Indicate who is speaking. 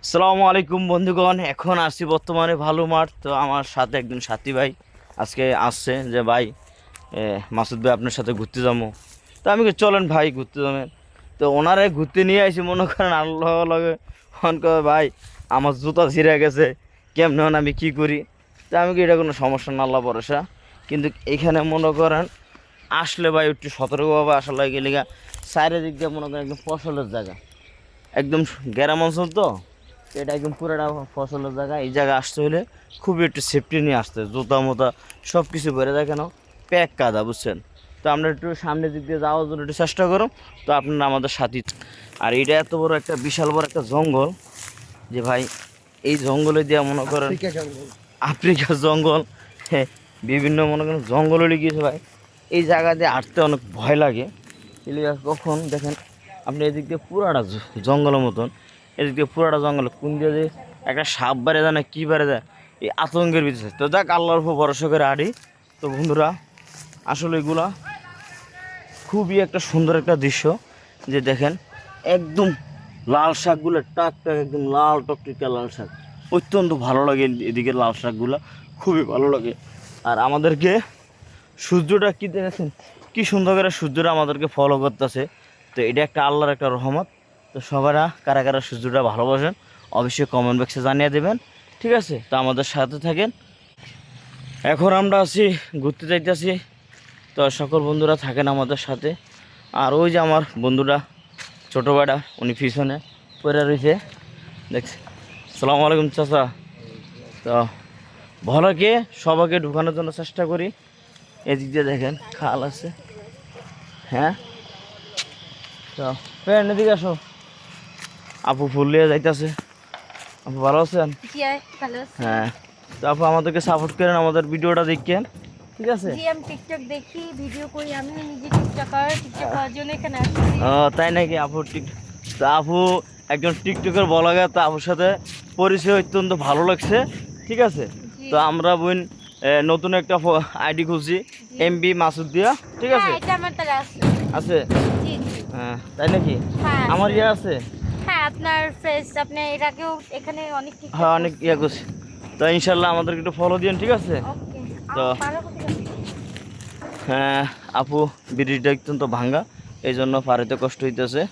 Speaker 1: আসসালামু আলাইকুম বন্ধুগণ, এখন আসছি বর্তমানে ভালো মাঠ। তো আমার সাথে একজন সাথী ভাই আজকে আসছে যে ভাই মাসুদ ভাই আপনার সাথে ঘুরতে যাবো। তো আমি কি চলেন ভাই ঘুরতে যাবেন। তো ওনারে ঘুরতে নিয়ে আসি, মনে করেন আল্লাহ লাগে ফোন করে ভাই আমার জুতা ছিঁড়ে গেছে, কেমন হন আমি কি করি। তো আমি কি এটা কোনো সমস্যা না, আল্লাহ ভরসা। কিন্তু এখানে মনে করেন আসলে ভাই একটু সতর্কভাবে আসা লাগে, গেলে চারিদিক দিয়ে মনে করেন একদম ফসলের জায়গা, একদম গ্রাম অঞ্চল। তো এটা একদম পুরোটা ফসলের জায়গা। এই জায়গায় আসতে হলে খুবই একটু সেফটি নিয়ে আসতে হয়, জুতা মোতা সব কিছু বেড়ে যায় কেন, প্যাক কাদা, বুঝছেন। তো আমরা একটু সামনের দিক দিয়ে যাওয়ার জন্য একটু চেষ্টা করুন। তো আপনারা আমাদের সাথে। আর এটা এত বড় একটা বিশাল বড় একটা জঙ্গল যে ভাই, এই জঙ্গলে দিয়ে মনে করেন আফ্রিকার জঙ্গল, হ্যাঁ, বিভিন্ন মনে করেন জঙ্গলে গিয়েছে ভাই। এই জায়গা দিয়ে হাঁটতে অনেক ভয় লাগে। কখন দেখেন আপনি এদিক দিয়ে পুরাটা জঙ্গলের মতন, এদিক দিয়ে পুরাটা জঙ্গল, কোন দিয়ে যে একটা সাপ বেড়ে যায় না কী বেড়ে যায়, এই আতঙ্কের ভিতরে। তো যাক, আল্লাহর উপর ভরসা করে আড়ি। তো বন্ধুরা, আসলে এগুলা খুবই একটা সুন্দর একটা দৃশ্য। যে দেখেন একদম লাল শাকগুলো টাক টাক, একদম লাল টকটকা লাল শাক, অত্যন্ত ভালো লাগে। এদিকে লাল শাকগুলো খুবই ভালো লাগে। আর আমাদেরকে সূর্যটা কি দেখেছেন, কি সুন্দর করে সূর্যটা আমাদেরকে ফলো করতেছে। তো এটা একটা আল্লাহর একটা রহমত। তো সবারা কারা কারা সূর্যটা ভালোবাসেন অবশ্যই কমেন্ট বক্সে জানিয়ে দেবেন, ঠিক আছে। তো আমাদের সাথে থাকেন। এখন আমরা আছি, ঘুরতে যাইতেছি। তো সকল বন্ধুরা থাকেন আমাদের সাথে। আর ওই যে আমার বন্ধুরা ছোটো ভাইটা, উনি পিছনে পড়ে রয়েছে, দেখছি। সালামু আলাইকুম চাচা। তো ভালোকে সবাইকে ঢুকানোর জন্য চেষ্টা করি। এদিক দিয়ে দেখেন খাল আছে, হ্যাঁ। তো ফ্রেন্ড এদিকে আসো, আপু ফুল নিয়ে যাইতেছে। আপু ভালো আছেন? হ্যাঁ। তো আপু আমাদেরকে সাপোর্ট করেন, আমাদের ভিডিওটা দেখেন, ঠিক আছে।
Speaker 2: জি, আমি টিকটক দেখি, ভিডিও করি, আমি নিজে টিকটকার। টিকটক করার জন্য এখানে আসছি।
Speaker 1: ও তাই নাকি? আপু তো আপু একজন টিকটকের ব্লগার। তো আপুর সাথে পরিচয় অত্যন্ত ভালো লাগছে, ঠিক আছে।
Speaker 2: জি।
Speaker 1: তো আমরা বোন নতুন একটা আইডি খুলছি, এমবি মাসুদ দিয়া, ঠিক আছে।
Speaker 2: হ্যাঁ, এটা আমার তারা আছে।
Speaker 1: আছে?
Speaker 2: জি জি।
Speaker 1: হ্যাঁ তাই নাকি?
Speaker 2: হ্যাঁ,
Speaker 1: আমার
Speaker 2: আছে।
Speaker 1: ইয়ে আছে।
Speaker 2: হ্যাঁ, আপনার ফেস, আপনি এর আগেও এখানে অনেক টিকটক
Speaker 1: হ্যাঁ অনেক
Speaker 2: করছেন।
Speaker 1: ইয়ে করছি। তো ইনশাল্লাহ আমাদেরকে একটু ফলো দিন, ঠিক আছে।
Speaker 2: ওকে।
Speaker 1: তো
Speaker 2: ভালো কথা।
Speaker 1: হ্যাঁ, আপু ব্রিজটা অত্যন্ত ভাঙ্গা, এই জন্য পাড়িতে কষ্ট হইতেছে।